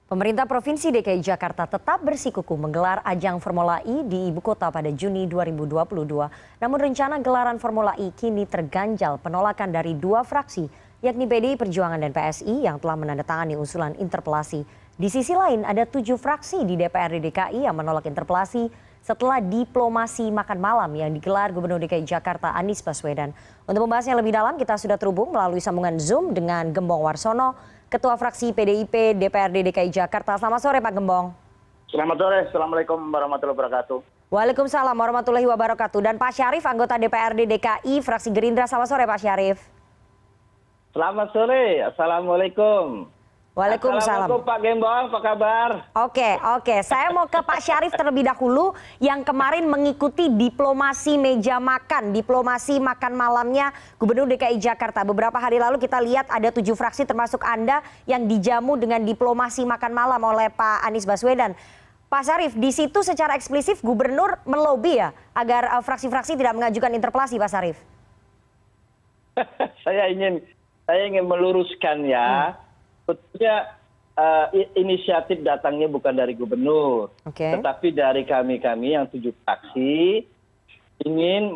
Pemerintah Provinsi DKI Jakarta tetap bersikukuh menggelar ajang Formula E di ibu kota pada Juni 2022. Namun rencana gelaran Formula E kini terganjal penolakan dari dua fraksi, yakni PDI Perjuangan dan PSI yang telah menandatangani usulan interpelasi. Di sisi lain ada 7 fraksi di DPRD DKI yang menolak interpelasi setelah diplomasi makan malam yang digelar Gubernur DKI Jakarta Anies Baswedan. Untuk membahasnya lebih dalam kita sudah terhubung melalui sambungan Zoom dengan Gembong Warsono, Ketua Fraksi PDIP DPRD DKI Jakarta. Selamat sore Pak Gembong. Selamat sore, Assalamualaikum warahmatullahi wabarakatuh. Waalaikumsalam warahmatullahi wabarakatuh. Dan Pak Syarif, anggota DPRD DKI Fraksi Gerindra. Selamat sore Pak Syarif. Selamat sore, Assalamualaikum. Waalaikumsalam. Assalamualaikum Pak Gembong, apa kabar? Oke. Saya mau ke Pak Syarif terlebih dahulu yang kemarin mengikuti diplomasi meja makan, diplomasi makan malamnya Gubernur DKI Jakarta. Beberapa hari lalu kita lihat ada 7 fraksi termasuk Anda yang dijamu dengan diplomasi makan malam oleh Pak Anies Baswedan. Pak Syarif, di situ secara eksplisit Gubernur melobi ya agar fraksi-fraksi tidak mengajukan interpelasi, Pak Syarif. Saya ingin meluruskan ya. Sebetulnya inisiatif datangnya bukan dari gubernur, tetapi dari kami yang 7 fraksi ingin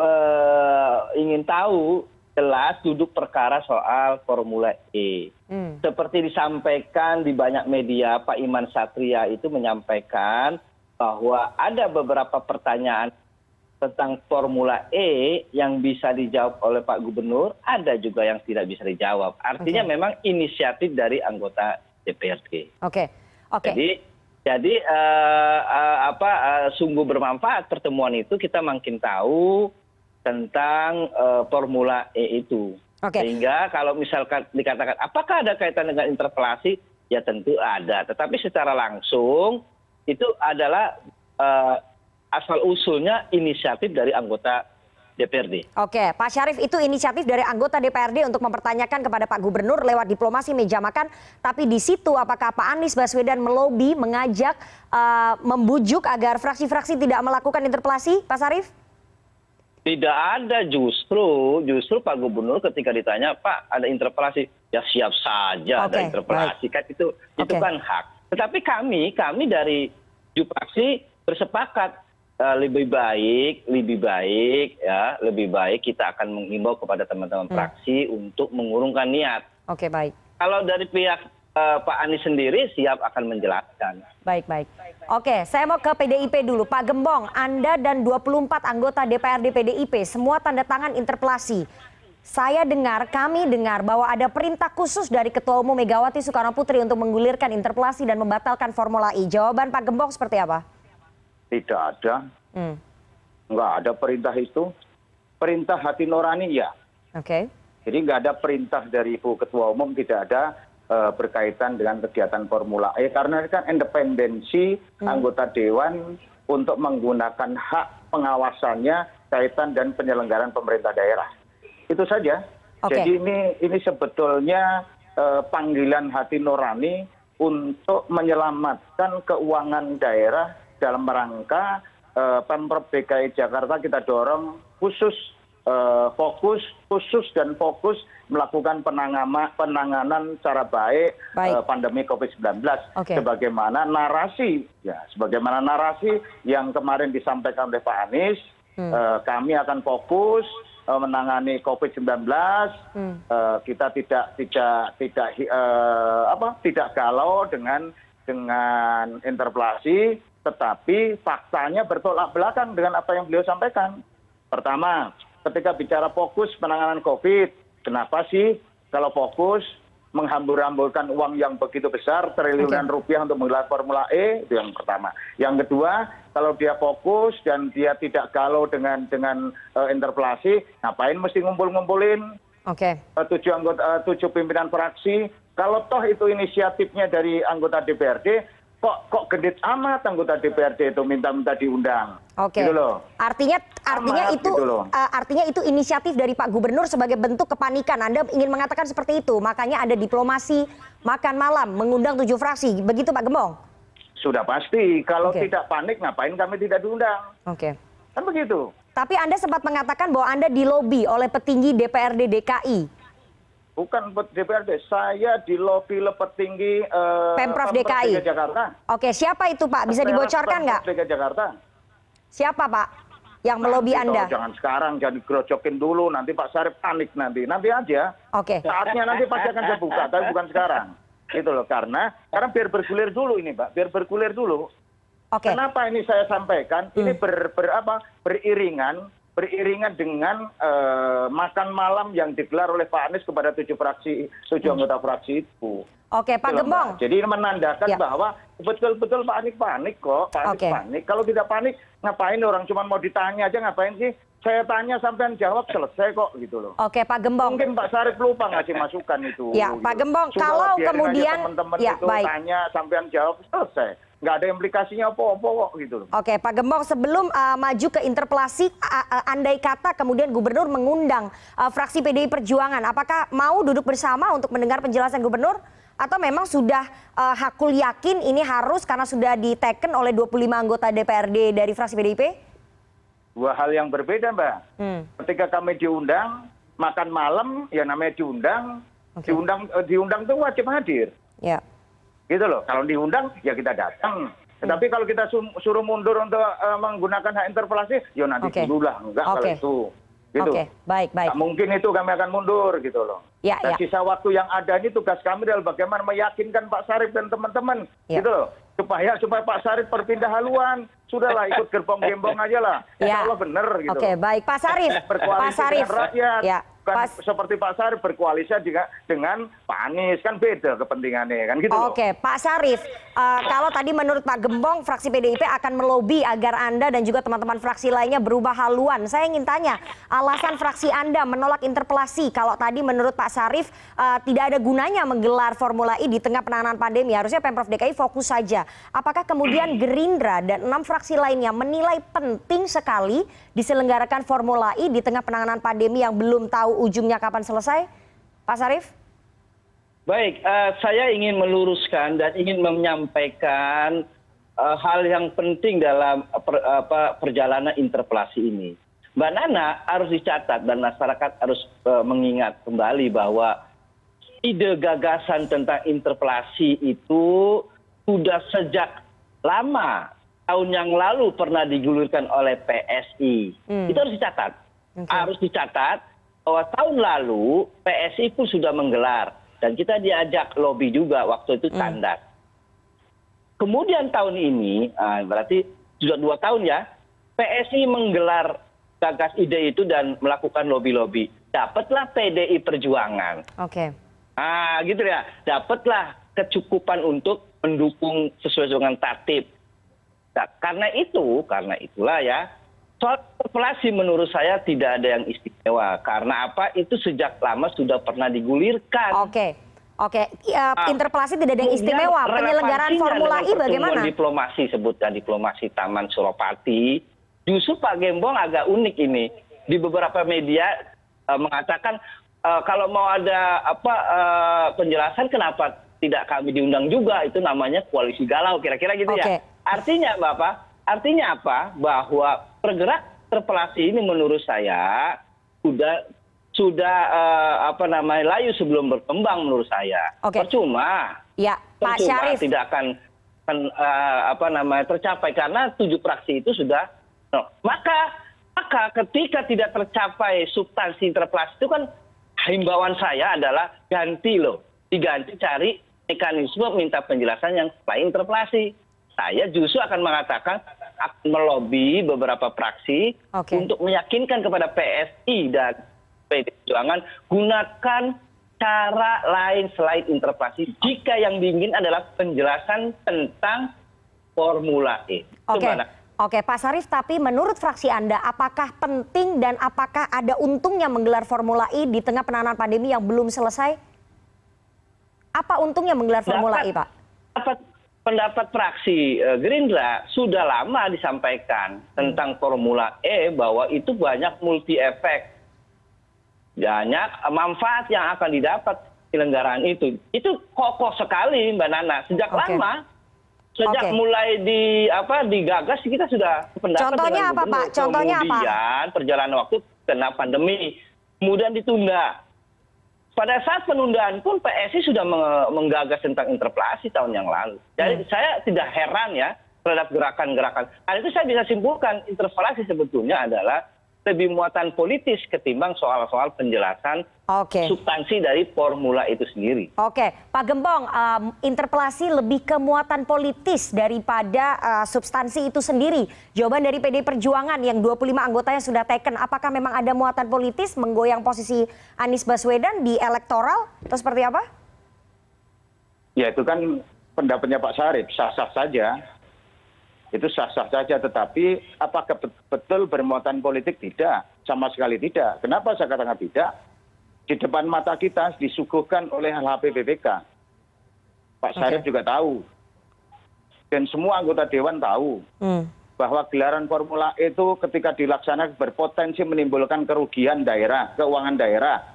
tahu jelas duduk perkara soal Formula E. Seperti disampaikan di banyak media, Pak Iman Satria itu menyampaikan bahwa ada beberapa pertanyaan tentang Formula E yang bisa dijawab oleh Pak Gubernur, ada juga yang tidak bisa dijawab. Artinya memang inisiatif dari anggota DPRD. Jadi sungguh bermanfaat pertemuan itu, kita makin tahu tentang Formula E itu. Sehingga kalau misalkan dikatakan apakah ada kaitan dengan interpelasi, ya tentu ada. Tetapi secara langsung itu adalah asal usulnya inisiatif dari anggota DPRD. Oke, Pak Syarif, itu inisiatif dari anggota DPRD untuk mempertanyakan kepada Pak Gubernur lewat diplomasi meja makan. Tapi di situ apakah Pak Anies Baswedan melobi, mengajak, membujuk agar fraksi-fraksi tidak melakukan interpelasi, Pak Syarif? Tidak ada, justru Pak Gubernur ketika ditanya, Pak ada interpelasi, ya siap saja ada interpelasi. Kan itu kan hak. Tetapi kami dari 7 fraksi bersepakat lebih baik kita akan mengimbau kepada teman-teman fraksi untuk mengurungkan niat. Kalau dari pihak Pak Anies sendiri siap akan menjelaskan. Baik. Oke, saya mau ke PDIP dulu. Pak Gembong, Anda dan 24 anggota DPRD PDIP semua tanda tangan interpelasi. Kami dengar bahwa ada perintah khusus dari Ketua Umum Megawati Soekarno Putri untuk menggulirkan interpelasi dan membatalkan Formula E. Jawaban Pak Gembong seperti apa? Tidak ada. Nggak ada perintah itu. Perintah hati nurani ya. Jadi nggak ada perintah dari Ibu Ketua Umum, tidak ada berkaitan dengan kegiatan Formula E. Karena ini kan independensi anggota Dewan untuk menggunakan hak pengawasannya kaitan dan penyelenggaraan pemerintah daerah. Itu saja. Jadi ini sebetulnya panggilan hati nurani untuk menyelamatkan keuangan daerah dalam rangka Pemprov DKI Jakarta kita dorong fokus melakukan penanganan secara baik pandemi COVID-19 sebagaimana narasi yang kemarin disampaikan oleh Pak Anies. Kami akan fokus menangani COVID-19, kita tidak galau dengan interpelasi, tetapi faktanya bertolak belakang dengan apa yang beliau sampaikan. Pertama, ketika bicara fokus penanganan COVID, kenapa sih kalau fokus menghambur-hamburkan uang yang begitu besar, triliunan rupiah untuk menggelar Formula E, itu yang pertama. Yang kedua, kalau dia fokus dan dia tidak galau dengan interpelasi, ngapain mesti ngumpulin 7 pimpinan fraksi? Kalau toh itu inisiatifnya dari anggota DPRD, kok gendit amat anggota DPRD itu minta diundang. Gitu loh. Artinya itu inisiatif dari Pak Gubernur sebagai bentuk kepanikan. Anda ingin mengatakan seperti itu, makanya ada diplomasi makan malam mengundang 7 fraksi, begitu Pak Gembong? Sudah pasti, kalau tidak panik ngapain kami tidak diundang. Kan begitu. Tapi Anda sempat mengatakan bahwa Anda dilobi oleh petinggi DPRD DKI. bukan DPRD, saya di lobi petinggi Pemprov DKI Jakarta. Oke, siapa itu Pak? Bisa dibocorkan nggak? Pemprov DKI Jakarta. Siapa Pak yang melobi Anda? Jangan sekarang, jangan digerojokin dulu, nanti Pak Sarip panik nanti aja. Oke. Saatnya nanti pasti akan saya buka, tapi bukan sekarang. Gitu loh, karena biar bergulir dulu ini Mbak, biar bergulir dulu. Oke. Kenapa ini saya sampaikan? Ini beriringan dengan makan malam yang digelar oleh Pak Anies kepada 7 anggota fraksi itu. Oke, Pak Gembong. Jadi menandakan bahwa betul-betul Pak Anies panik kok. Pak Anies panik. Kalau tidak panik, ngapain orang cuma mau ditanya aja, ngapain sih? Saya tanya sampean jawab selesai kok gitu loh. Oke, Pak Gembong. Mungkin Pak Sarip lupa ngasih masukan itu. Ya, Pak Gembong, Sudah kalau biarin aja kemudian teman-teman ya, itu baik. tanya sampean jawab selesai. Nggak ada implikasinya apa-apa kok gitu loh. Oke, Pak Gembong, sebelum maju ke interpelasi, andai kata kemudian Gubernur mengundang fraksi PDI Perjuangan, apakah mau duduk bersama untuk mendengar penjelasan Gubernur? Atau memang sudah hakul yakin ini harus karena sudah diteken oleh 25 anggota DPRD dari fraksi PDIP? Dua hal yang berbeda, Mbak. Ketika kami diundang, makan malam, ya namanya diundang, diundang itu wajib hadir. Ya. Gitu loh, kalau diundang, ya kita datang. Tetapi kalau kita suruh mundur untuk menggunakan hak interpelasi, ya nanti dulu lah, enggak kalau itu. Gitu. Oke, baik. Nah, mungkin itu kami akan mundur gitu loh. Dan sisa waktu yang ada ini tugas kami adalah bagaimana meyakinkan Pak Sarip dan teman-teman. Gitu loh. Supaya Pak Sarip berpindah haluan. Sudahlah ikut gerbong gembong aja lah. Insya Allah benar gitu. Oke, baik. Pak Sarip. Berkoalisi Pak Sarip. dengan rakyat. Ya. Bukan seperti Pak Sarip berkoalisi dengan Pak Anies. Kan beda kepentingannya kan gitu loh. Oke, Pak Sarip. Kalau tadi menurut Pak Gembong, fraksi PDIP akan melobi agar Anda dan juga teman-teman fraksi lainnya berubah haluan. Saya ingin tanya, alasan fraksi Anda menolak interpelasi. Kalau tadi menurut Pak Sarip tidak ada gunanya menggelar Formula E di tengah penanganan pandemi. Harusnya Pemprov DKI fokus saja. Apakah kemudian Gerindra dan 6 fraksi lainnya menilai penting sekali diselenggarakan Formula E di tengah penanganan pandemi yang belum tahu ujungnya kapan selesai? Pak Sarip? Baik, saya ingin meluruskan dan ingin menyampaikan hal yang penting dalam perjalanan interpelasi ini. Mbak Nana harus dicatat dan masyarakat harus mengingat kembali bahwa ide gagasan tentang interpelasi itu sudah sejak lama, tahun yang lalu pernah digulirkan oleh PSI. Itu harus dicatat. Harus dicatat bahwa tahun lalu PSI pun sudah menggelar. Dan kita diajak lobby juga waktu itu Tandas. Kemudian tahun ini, berarti sudah 2 tahun ya, PSI menggelar gagas ide itu dan melakukan lobby-lobby. Dapatlah PDI Perjuangan. Oke. Gitu ya, dapatlah kecukupan untuk mendukung sesuai dengan tatib. Nah, karena itulah ya, soal interpelasi menurut saya tidak ada yang istimewa. Karena apa? Itu sejak lama sudah pernah digulirkan. Oke. Interpelasi tidak ada yang istimewa. Penyelenggaraan Formula E bagaimana? Diplomasi, sebutkan diplomasi Taman Suropati. Justru Pak Gembong agak unik ini. Di beberapa media mengatakan kalau mau ada penjelasan kenapa tidak kami diundang juga, itu namanya koalisi galau, kira-kira gitu ya. Artinya Bapak, artinya apa? Bahwa pergerak interpelasi ini menurut saya sudah layu sebelum berkembang menurut saya. Percuma. Ya, Pak Syarif. Tidak akan tercapai karena 7 fraksi itu sudah. Maka ketika tidak tercapai substansi interpelasi itu kan himbauan saya adalah diganti cari mekanisme minta penjelasan yang lain interpelasi. Saya justru akan mengatakan akan melobi beberapa fraksi untuk meyakinkan kepada PSI dan PDI Perjuangan gunakan cara lain selain interpelasi jika yang diingin adalah penjelasan tentang Formula E. Oke, Pak Sarif, tapi menurut fraksi Anda, apakah penting dan apakah ada untungnya menggelar Formula E di tengah penanganan pandemi yang belum selesai? Apa untungnya menggelar Formula E, Pak? Pendapat fraksi Gerindra sudah lama disampaikan tentang Formula E bahwa itu banyak multi efek, banyak manfaat yang akan didapat penyelenggaraan itu. Itu kokoh sekali Mbak Nana sejak lama. Sejak mulai digagas kita sudah pendapat. Contohnya apa, Pak? Contohnya apa? Kemudian perjalanan waktu kena pandemi, kemudian ditunda. pada saat penundaan pun PSI sudah menggagas tentang interpelasi tahun yang lalu. Jadi saya tidak heran ya terhadap gerakan-gerakan. Hal itu saya bisa simpulkan interpelasi sebetulnya adalah lebih muatan politis ketimbang soal-soal penjelasan substansi dari formula itu sendiri. Oke, Pak Gembong, interpelasi lebih ke muatan politis daripada substansi itu sendiri. Jawaban dari PD Perjuangan yang 25 anggotanya sudah taken, apakah memang ada muatan politis menggoyang posisi Anies Baswedan di elektoral atau seperti apa? Ya itu kan pendapatnya Pak Syarif, sah-sah saja. Itu sah-sah saja, tetapi apakah betul bermuatan politik? Tidak, sama sekali tidak. Kenapa saya katakan tidak? Di depan mata kita disuguhkan oleh LHP BPK. Pak Syarif juga tahu. Dan semua anggota Dewan tahu bahwa gelaran Formula E itu ketika dilaksanakan berpotensi menimbulkan kerugian daerah, keuangan daerah.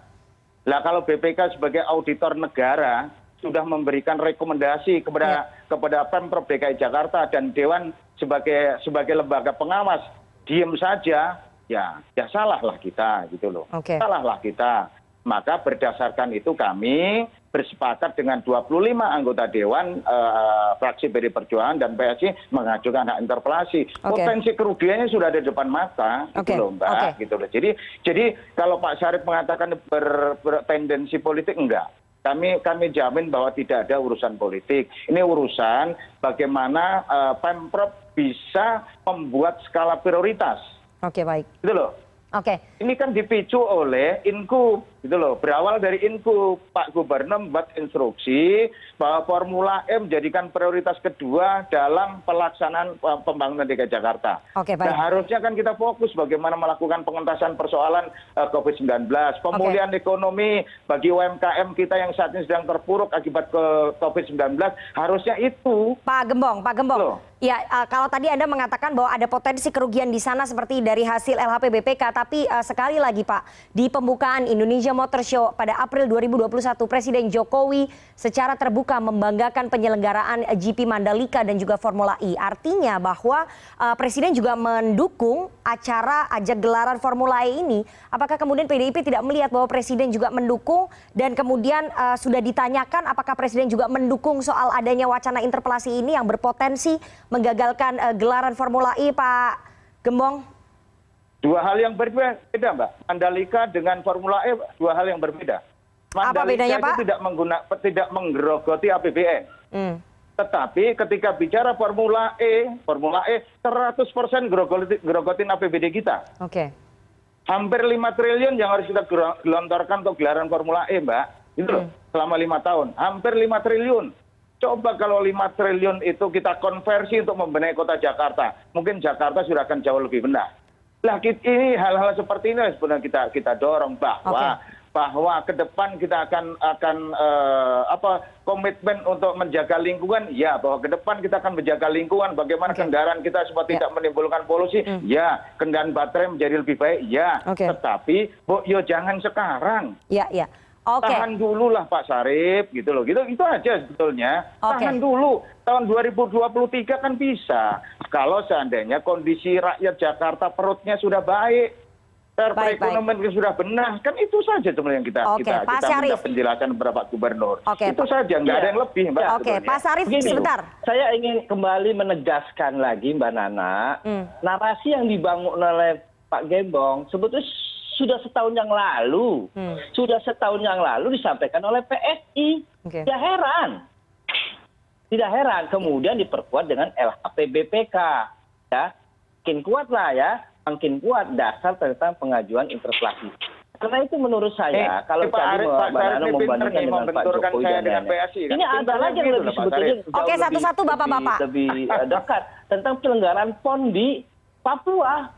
Lah kalau BPK sebagai auditor negara sudah memberikan rekomendasi kepada Pemprov DKI Jakarta dan Dewan sebagai lembaga pengawas diem saja, ya salahlah kita gitu loh. Salahlah kita. Maka berdasarkan itu kami bersepakat dengan 25 anggota Dewan fraksi PD Perjuangan dan PSI mengajukan hak interpelasi. Potensi kerugiannya sudah ada di depan mata, gitu loh Mbak. Gitu loh. Jadi kalau Pak Syarif mengatakan bertendensi politik, enggak. Kami jamin bahwa tidak ada urusan politik. Ini urusan bagaimana Pemprov bisa membuat skala prioritas. Oke, baik. Gitu loh. Oke. Ini kan dipicu oleh Inku, gitu loh. Berawal dari Inku, Pak Gubernur membuat instruksi bahwa Formula E menjadikan prioritas kedua dalam pelaksanaan pembangunan DKI Jakarta. Oke, baik. Nah, harusnya kan kita fokus bagaimana melakukan pengentasan persoalan COVID-19, pemulihan ekonomi bagi UMKM kita yang saat ini sedang terpuruk akibat COVID-19. Harusnya itu. Pak Gembong. Loh. Ya, kalau tadi Anda mengatakan bahwa ada potensi kerugian di sana seperti dari hasil LHP BPK, tapi sekali lagi Pak, di pembukaan Indonesia Motor Show pada April 2021, Presiden Jokowi secara terbuka membanggakan penyelenggaraan GP Mandalika dan juga Formula E. Artinya bahwa Presiden juga mendukung acara ajak gelaran Formula E ini. Apakah kemudian PDIP tidak melihat bahwa Presiden juga mendukung dan kemudian sudah ditanyakan apakah Presiden juga mendukung soal adanya wacana interpelasi ini yang berpotensi menggagalkan gelaran Formula E, Pak Gembong? Dua hal yang berbeda, Mbak. Mandalika dengan Formula E dua hal yang berbeda. Mandalika apa bedanya, Pak? Itu tidak menggerogoti APBN. Tetapi ketika bicara Formula E 100% gerogotin APBD kita. Hampir 5 triliun yang harus kita gelontorkan untuk gelaran Formula E, Mbak. Itu loh, selama 5 tahun. Hampir 5 triliun. Coba kalau 5 triliun itu kita konversi untuk membenahi kota Jakarta. Mungkin Jakarta sudah akan jauh lebih benar. Lah ini hal-hal seperti ini sebenarnya kita dorong bahwa ke depan kita akan komitmen untuk menjaga lingkungan, ya, bahwa ke depan kita akan menjaga lingkungan, bagaimana kendaraan kita supaya tidak menimbulkan polusi, ya, kendaraan baterai menjadi lebih baik, ya, tetapi jangan sekarang. Tahan dulu lah Pak Syarif, gitu loh. Itu aja sebetulnya. Tahan dulu. Tahun 2023 kan bisa. Kalau seandainya kondisi rakyat Jakarta perutnya sudah baik, perekonomian sudah benar, kan itu saja sebenarnya yang kita minta penjelasan beberapa gubernur. Itu saja, nggak ada yang lebih, Mbak. Pak Syarif, sebentar. Saya ingin kembali menegaskan lagi, Mbak Nana, narasi yang dibangun oleh Pak Gembong sebetulnya sudah setahun yang lalu, disampaikan oleh PSI. Tidak heran kemudian diperkuat dengan LHP BPK. Ya, makin kuat lah ya, makin kuat dasar tentang pengajuan interpelasi. Karena itu menurut saya, kalau tadi Mbak Nana membandingkan dengan Pak Jokowi dan ini ada lagi yang lebih sebetulnya satu-satu Bapak-Bapak lebih dekat tentang penyelenggaraan PON di Papua.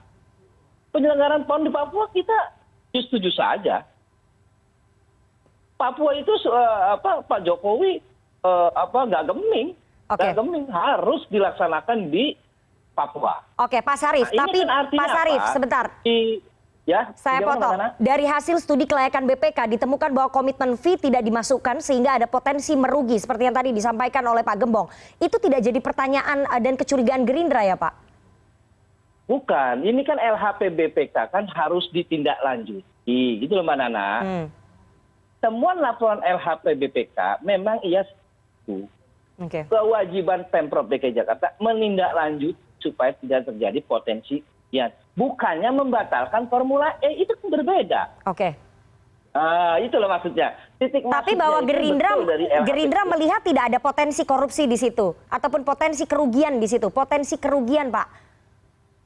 Penyelenggaraan PON di Papua kita setuju saja. Papua itu Pak Jokowi nggak geming, harus dilaksanakan di Papua. Pak Syarif, tapi kan Pak Syarif sebentar. Saya potong. Dari hasil studi kelayakan BPK ditemukan bahwa komitmen fee tidak dimasukkan sehingga ada potensi merugi seperti yang tadi disampaikan oleh Pak Gembong. Itu tidak jadi pertanyaan dan kecurigaan Gerindra ya Pak? Bukan, ini kan LHP BPK kan harus ditindaklanjuti, gitu loh Mbak Nana. temuan laporan LHP-BPK memang ia setuju kewajiban Pemprov DKI Jakarta menindaklanjuti supaya tidak terjadi potensi ya bukannya membatalkan Formula E, itu kan berbeda. Itu loh maksudnya. Tapi bahwa Gerindra melihat tidak ada potensi korupsi di situ ataupun potensi kerugian di situ, potensi kerugian Pak.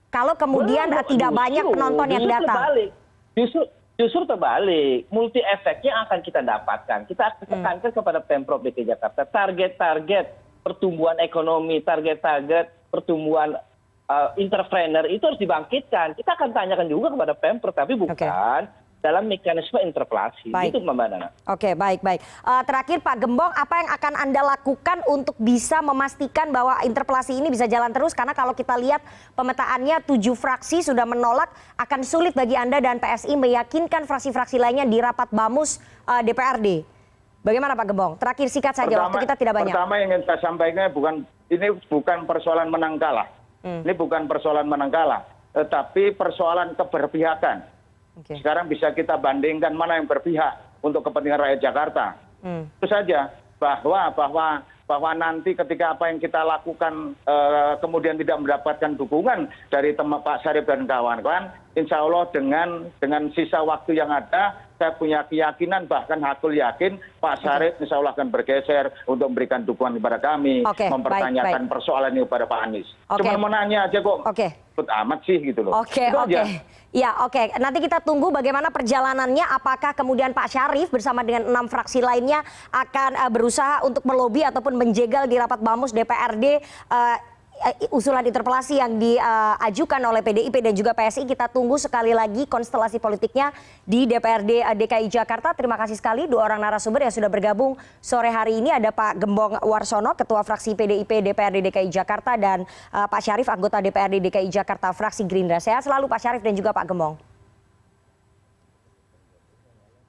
Kalau kemudian tidak banyak penonton yang datang. Justru terbalik, multi efek yang akan kita dapatkan. Kita akan tekankan kepada Pemprov DKI Jakarta target-target pertumbuhan ekonomi, target-target pertumbuhan entrepreneur itu harus dibangkitkan. Kita akan tanyakan juga kepada Pemprov, tapi bukan dalam mekanisme interpelasi. Itu Mbak Nana. Oke, baik. Terakhir Pak Gembong, apa yang akan Anda lakukan untuk bisa memastikan bahwa interpelasi ini bisa jalan terus? Karena kalau kita lihat pemetaannya 7 fraksi sudah menolak, akan sulit bagi Anda dan PSI meyakinkan fraksi-fraksi lainnya di rapat BAMUS DPRD. Bagaimana Pak Gembong? Terakhir singkat saja, waktu kita tidak banyak. Pertama yang ingin saya sampaikan ini bukan persoalan menang kalah. Ini bukan persoalan menang kalah, tetapi persoalan keberpihakan. Sekarang bisa kita bandingkan mana yang berpihak untuk kepentingan rakyat Jakarta. Itu saja bahwa nanti ketika apa yang kita lakukan kemudian tidak mendapatkan dukungan dari Pak Syarif dan kawan-kawan, insya Allah dengan sisa waktu yang ada, saya punya keyakinan bahkan hakul yakin Pak Syarif insya Allah akan bergeser untuk memberikan dukungan kepada kami, mempertanyakan persoalan ini kepada Pak Anies. Cuma mau nanya aja kok, amat sih gitu loh. Ya, nanti kita tunggu bagaimana perjalanannya, apakah kemudian Pak Syarif bersama dengan 6 fraksi lainnya akan berusaha untuk melobi ataupun menjegal di rapat BAMUS DPRD usulan interpelasi yang diajukan oleh PDIP dan juga PSI. Kita tunggu sekali lagi konstelasi politiknya di DPRD DKI Jakarta. Terima kasih sekali 2 orang narasumber yang sudah bergabung sore hari ini. Ada Pak Gembong Warsono, Ketua Fraksi PDIP DPRD DKI Jakarta, dan Pak Syarif, anggota DPRD DKI Jakarta fraksi Gerindra. Sehat selalu Pak Syarif dan juga Pak Gembong.